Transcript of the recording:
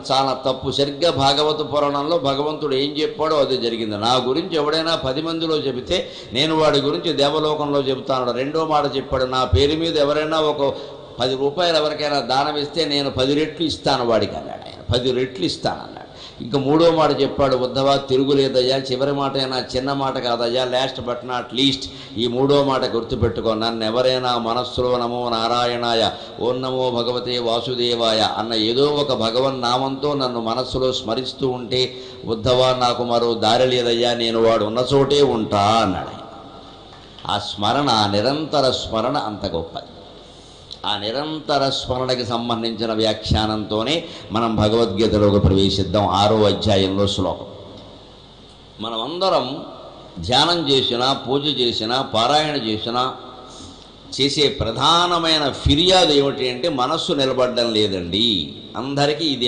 చాలా తప్పు. సరిగ్గా భాగవత పురాణంలో భగవంతుడు ఏం చెప్పాడో అది జరిగింది. నా గురించి ఎవడైనా 10 మందిలో చెబితే నేను వాడి గురించి దేవలోకంలో చెబుతాను. రెండో మాట చెప్పాడు, నా పేరు మీద ఎవరైనా ఒక 10 రూపాయలు ఎవరికైనా దానం ఇస్తే నేను 10 రెట్లు ఇస్తాను వాడికి అన్నాడు ఆయన. 10 రెట్లు ఇస్తాను అన్నాడు. ఇంకా మూడో మాట చెప్పాడు, ఉద్ధవా తిరుగులేదయ్యా, చివరి మాట అయినా చిన్న మాట కాదయ్యా, లాస్ట్ బట్ నాట్ లీస్ట్, ఈ మూడో మాట గుర్తుపెట్టుకో, నన్ను ఎవరైనా మనస్సులో నమో నారాయణాయ, ఓం నమో భగవతే వాసుదేవాయ అన్న ఏదో ఒక భగవన్ నామంతో నన్ను మనస్సులో స్మరిస్తూ ఉంటే ఉద్ధవా నాకు మరో దారి లేదయ్యా, నేను వాడు ఉన్న చోటే ఉంటా అన్నాడు. ఆ స్మరణ, నిరంతర స్మరణ అంత గొప్పది. ఆ నిరంతర స్మరణకి సంబంధించిన వ్యాఖ్యానంతోనే మనం భగవద్గీతలోకి ప్రవేశిద్దాం. 6వ అధ్యాయంలో శ్లోకం. మనమందరం ధ్యానం చేసినా, పూజ చేసినా, పారాయణ చేసినా చేసే ప్రధానమైన ఫిర్యాదు ఏమిటి అంటే మనస్సు నిలబడడం లేదండి. అందరికీ ఇదే